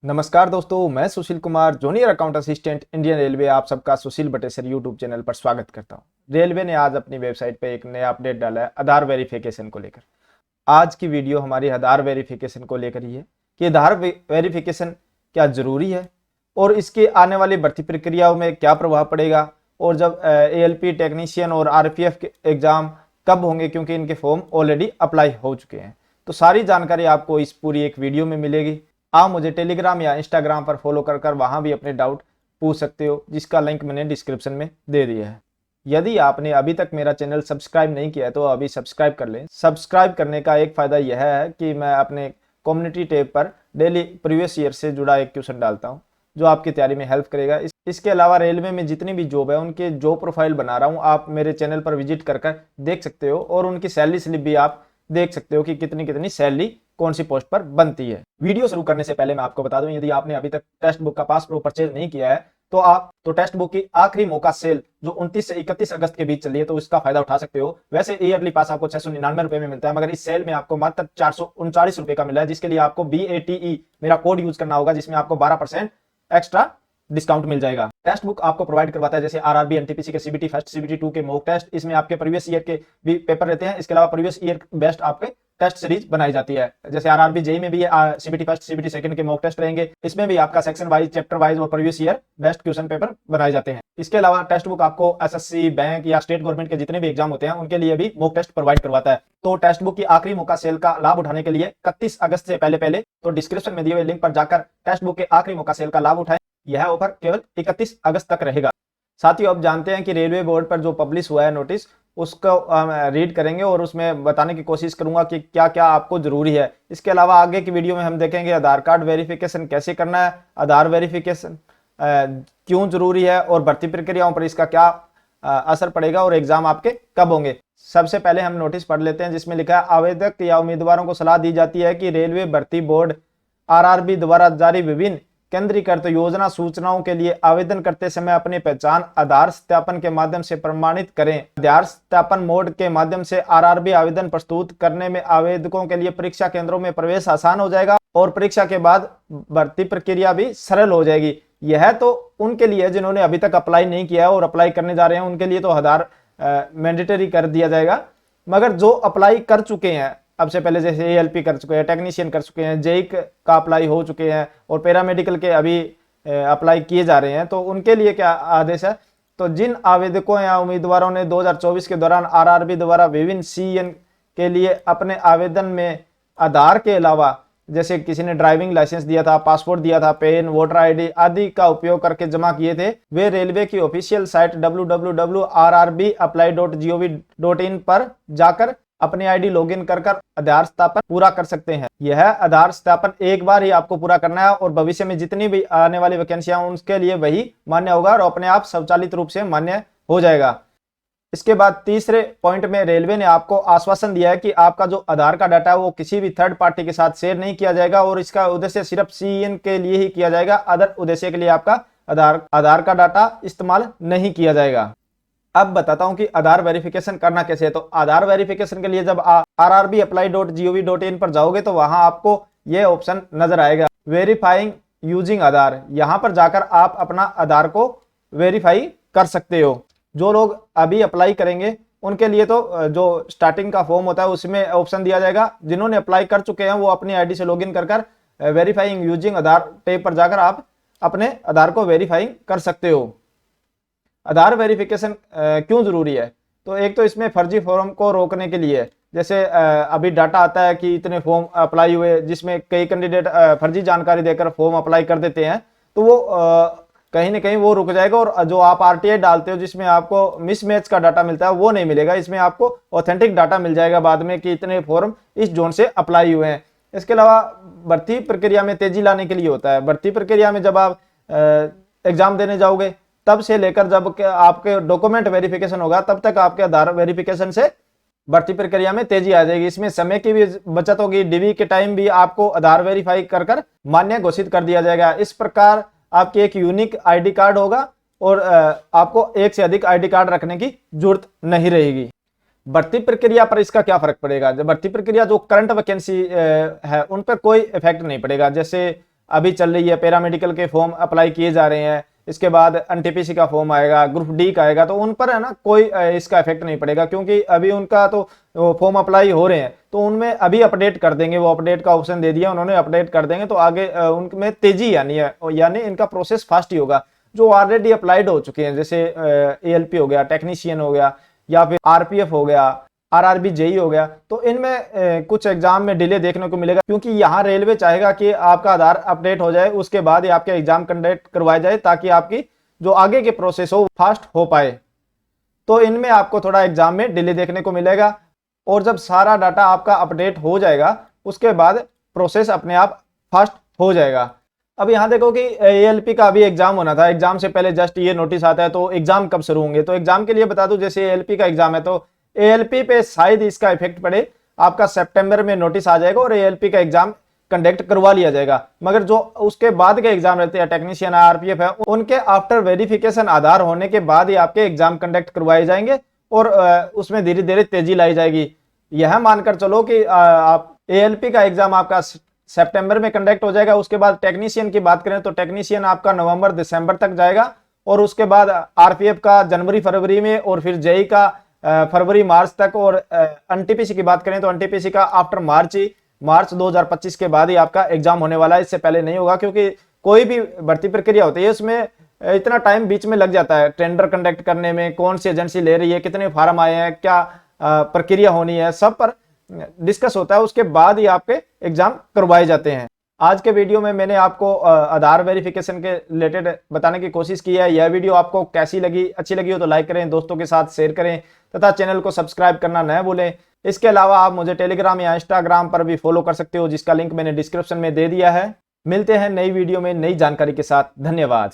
नमस्कार दोस्तों, मैं Sushil Kumar, junior account assistant Indian railway आप सबका सुशील बटेसर यूट्यूब चैनल पर स्वागत करता हूं। रेलवे ने आज अपनी वेबसाइट पर एक नया अपडेट डाला है आधार वेरिफिकेशन को लेकर। आज की वीडियो हमारी आधार वेरिफिकेशन को लेकर ही है कि आधार वेरिफिकेशन क्या जरूरी है और इसके आने वाली भर्ती प्रक्रियाओं में क्या प्रभाव पड़ेगा, और जब ALP टेक्नीशियन और RPF के एग्जाम कब होंगे, क्योंकि इनके फॉर्म ऑलरेडी अप्लाई हो चुके हैं। तो सारी जानकारी आपको इस पूरी एक वीडियो में मिलेगी। आप मुझे टेलीग्राम या इंस्टाग्राम पर फॉलो कर वहां भी अपने डाउट पूछ सकते हो, जिसका लिंक मैंने डिस्क्रिप्शन में दे दिया है। यदि आपने अभी तक मेरा चैनल सब्सक्राइब नहीं किया है तो अभी सब्सक्राइब कर लें। सब्सक्राइब करने का एक फ़ायदा यह है कि मैं अपने कम्युनिटी टैब पर डेली प्रीवियस ईयर से जुड़ा एक क्वेश्चन डालता हूं जो आपकी तैयारी में हेल्प करेगा। इसके अलावा रेलवे में जितनी भी जॉब है उनके जॉब प्रोफाइल बना रहा हूँ, आप मेरे चैनल पर विजिट कर देख सकते हो, और उनकी सैलरी स्लिप भी आप देख सकते हो कि कितनी कितनी सैलरी कौन सी पोस्ट पर बनती है। वीडियो शुरू करने से पहले मैं आपको बता दूं, यदि आपने अभी तक टेक्स्ट बुक का पास प्रो परचेज नहीं किया है तो टेक्स्ट बुक की आखिरी मौका सेल जो 29 से 31 अगस्त के बीच चल रही है, तो इसका फायदा उठा सकते हो। वैसे ईयरली पास आपको 699 रुपए में मिलता है, मगर इस सेल में आपको मात्र 439 रुपए का मिला है, जिसके लिए आपको BATE मेरा कोड यूज करना होगा, जिसमें आपको 12% एक्स्ट्रा डिस्काउंट मिल जाएगा। टेक्स्ट बुक आपको प्रोवाइड करवाता है जैसे RRB NTPC के CBT फर्स्ट CBT 2 के मॉक टेस्ट, इसमें आपके प्रीवियस ईयर के भी पेपर रहते हैं। इसके अलावा प्रीवियस ईयर बेस्ट आपके टेस्ट सीरीज बनाई जाती है, जैसे RRB JEE में भी CBT फर्स्ट CBT सेकंड के मॉक टेस्ट रहेंगे। इसमें भी आपका सेक्शन वाइज, चैप्टर वाइज और previous year best question paper बनाए जाते हैं। इसके अलावा टेक्स्ट बुक आपको SSC, बैंक या स्टेट गवर्नमेंट के जितने भी एग्जाम होते हैं उनके लिए भी मॉक टेस्ट प्रोवाइड करवाता है। तो टेक्स्ट बुक की आखिरी मौका सेल का लाभ उठाने के लिए 31 अगस्त से पहले तो डिस्क्रिप्शन में दिए हुए लिंक पर जाकर टेक्स्ट बुक के आखिरी मौका सेल का लाभ उठाएं। यह ऑफर केवल 31 अगस्त तक रहेगा। साथियों, अब जानते हैं कि रेलवे बोर्ड पर जो पब्लिश हुआ है नोटिस, उसको रीड करेंगे और उसमें बताने की कोशिश करूंगा कि क्या क्या आपको जरूरी है। इसके अलावा आगे की वीडियो में हम देखेंगे आधार कार्ड वेरिफिकेशन कैसे करना है, आधार वेरिफिकेशन क्यों जरूरी है, और भर्ती प्रक्रियाओं पर इसका क्या असर पड़ेगा, और एग्जाम आपके कब होंगे। सबसे पहले हम नोटिस पढ़ लेते हैं, जिसमें लिखा है आवेदक या उम्मीदवारों को सलाह दी जाती है कि रेलवे भर्ती बोर्ड RRB द्वारा जारी विभिन्न केंद्रीकृत योजना सूचनाओं के लिए आवेदन करते समय अपनी पहचान आधार सत्यापन के माध्यम से प्रमाणित करें। आधार सत्यापन मोड के माध्यम से RRB आवेदन प्रस्तुत करने में आवेदकों के लिए परीक्षा केंद्रों में प्रवेश आसान हो जाएगा और परीक्षा के बाद भर्ती प्रक्रिया भी सरल हो जाएगी। यह तो उनके लिए जिन्होंने अभी तक अप्लाई नहीं किया है और अप्लाई करने जा रहे हैं, उनके लिए तो आधार मैंडेटरी कर दिया जाएगा। मगर जो अप्लाई कर चुके हैं अब से पहले, जैसे ALP कर चुके हैं, टेक्नीशियन कर चुके हैं, JEE का अप्लाई हो चुके हैं और पैरामेडिकल के अभी अप्लाई किए जा रहे हैं, तो उनके लिए क्या आदेश है। तो जिन आवेदकों या उम्मीदवारों ने 2024 के दौरान RRB द्वारा विभिन्न CN के लिए अपने आवेदन में आधार के अलावा, जैसे किसी ने ड्राइविंग लाइसेंस दिया था, पासपोर्ट दिया था, पेन, वोटर ID आदि का उपयोग करके जमा किए थे, वे रेलवे की ऑफिशियल साइट www.rrbapply.gov.in पर जाकर अपने ID लॉगिन कर आधार सत्यापन पूरा कर सकते हैं। यह आधार सत्यापन एक बार ही आपको पूरा करना है और भविष्य में जितनी भी आने वाली वैकेंसियां उनके लिए वही मान्य होगा और अपने आप स्वचालित रूप से मान्य हो जाएगा। इसके बाद तीसरे पॉइंट में रेलवे ने आपको आश्वासन दिया है कि आपका जो आधार का डाटा है वो किसी भी थर्ड पार्टी के साथ शेयर नहीं किया जाएगा और इसका उद्देश्य सिर्फ CN के लिए ही किया जाएगा। अदर उद्देश्य के लिए आपका आधार का डाटा इस्तेमाल नहीं किया जाएगा। अब बताता हूं कि आधार वेरिफिकेशन करना कैसे है। तो आधार वेरिफिकेशन के लिए जब rrbapply.gov.in पर जाओगे तो वहां आपको यह ऑप्शन नजर आएगा, वेरीफाइंग यूजिंग आधार। यहां पर जाकर आप अपना आधार को वेरीफाई कर सकते हो। जो लोग अभी अप्लाई करेंगे उनके लिए तो जो स्टार्टिंग का फॉर्म होता है उसमें ऑप्शन दिया जाएगा। जिन्होंने अप्लाई कर चुके हैं वो अपनी ID से लॉगिन कर वेरीफाइंग यूजिंग आधार टैब पर जाकर आप अपने आधार को वेरीफाइंग कर सकते हो। आधार वेरिफिकेशन क्यों जरूरी है, तो एक तो इसमें फर्जी फॉर्म को रोकने के लिए, जैसे अभी डाटा आता है कि इतने फॉर्म अप्लाई हुए, जिसमें कई कैंडिडेट फर्जी जानकारी देकर फॉर्म अप्लाई कर देते हैं, तो वो कहीं ना कहीं वो रुक जाएगा और जो आप RTI डालते हो जिसमें आपको मिसमैच का डाटा मिलता है वो नहीं मिलेगा। इसमें आपको ऑथेंटिक डाटा मिल जाएगा बाद में कि इतने फॉर्म इस जोन से अप्लाई हुए हैं। इसके अलावा भर्ती प्रक्रिया में तेजी लाने के लिए होता है। भर्ती प्रक्रिया में जब आप एग्जाम देने जाओगे तब से लेकर जब आपके डॉक्यूमेंट वेरिफिकेशन होगा तब तक आपके आधार वेरिफिकेशन से भर्ती प्रक्रिया में तेजी आ जाएगी। इसमें समय की भी बचत होगी, DV के टाइम भी आपको आधार वेरीफाई कर मान्य घोषित कर दिया जाएगा। इस प्रकार आपकी एक यूनिक ID कार्ड होगा और आपको एक से अधिक ID कार्ड रखने की जरूरत नहीं रहेगी। भर्ती प्रक्रिया पर इसका क्या फर्क पड़ेगा। जब भर्ती प्रक्रिया जो करंट वैकेंसी है उन पर कोई इफेक्ट नहीं पड़ेगा। जैसे अभी चल रही है, पैरामेडिकल के फॉर्म अप्लाई किए जा रहे हैं, इसके बाद एनटीपीसी का फॉर्म आएगा, ग्रुप डी का आएगा, तो उन पर है ना कोई इसका इफेक्ट नहीं पड़ेगा, क्योंकि अभी उनका तो फॉर्म अप्लाई हो रहे हैं, तो उनमें अभी अपडेट कर देंगे, वो अपडेट का ऑप्शन दे दिया उन्होंने, अपडेट कर देंगे तो आगे उनमें तेजी यानी इनका प्रोसेस फास्ट ही होगा। जो ऑलरेडी अप्लाइड हो चुके हैं, जैसे एएलपी हो गया, टेक्नीशियन हो गया, या फिर आरपीएफ हो गया, आरआरबी जेई हो गया, तो इनमें कुछ एग्जाम में डिले देखने को मिलेगा, क्योंकि यहाँ रेलवे चाहेगा कि आपका आधार अपडेट हो जाए, उसके बाद ही आपके एग्जाम कंडक्ट करवाए जाए, ताकि आपकी जो आगे के प्रोसेस हो फास्ट हो पाए। तो इनमें आपको थोड़ा एग्जाम में डिले देखने को मिलेगा, और जब सारा डाटा आपका अपडेट हो जाएगा उसके बाद प्रोसेस अपने आप फास्ट हो जाएगा। अब यहाँ देखो कि एएलपी का अभी एग्जाम होना था, एग्जाम से पहले जस्ट ये नोटिस आता है, तो एग्जाम कब शुरू होंगे, तो एग्जाम के लिए बता दूं, जैसे एएलपी का एग्जाम है तो एएलपी पे शायद इसका इफेक्ट पड़े, आपका सितंबर में नोटिस आ जाएगा और एएलपी का एग्जाम कंडक्ट करवा लिया जाएगा। मगर जो उसके बाद के एग्जाम रहते हैं, टेक्नीशियन आरपीएफ है, उनके आफ्टर वेरिफिकेशन आधार होने के बाद ही आपके एग्जाम कंडक्ट करवाए जाएंगे, और उसमें धीरे धीरे तेजी लाई जाएगी। यह मानकर चलो कि आप एएलपी का एग्जाम आपका सितंबर में कंडक्ट हो जाएगा। उसके बाद टेक्नीशियन की बात करें तो टेक्नीशियन आपका नवंबर दिसंबर तक जाएगा, और उसके बाद आरपीएफ का जनवरी फरवरी में, और फिर जेई का फरवरी मार्च तक, और एनटीपीसी की बात करें तो एनटीपीसी का आफ्टर मार्च 2025 के बाद ही आपका एग्जाम होने वाला है, इससे पहले नहीं होगा, क्योंकि कोई भी भर्ती प्रक्रिया होती है उसमें इतना टाइम बीच में लग जाता है, टेंडर कंडक्ट करने में, कौन सी एजेंसी ले रही है, कितने फार्म आए हैं, क्या प्रक्रिया होनी है, सब पर डिस्कस होता है, उसके बाद ही आपके एग्जाम करवाए जाते हैं। आज के वीडियो में मैंने आपको आधार वेरिफिकेशन के रिलेटेड बताने की कोशिश की है। यह वीडियो आपको कैसी लगी, अच्छी लगी हो तो लाइक करें, दोस्तों के साथ शेयर करें, तथा चैनल को सब्सक्राइब करना न भूलें। इसके अलावा आप मुझे टेलीग्राम या इंस्टाग्राम पर भी फॉलो कर सकते हो, जिसका लिंक मैंने डिस्क्रिप्शन में दे दिया है। मिलते हैं नई वीडियो में नई जानकारी के साथ। धन्यवाद।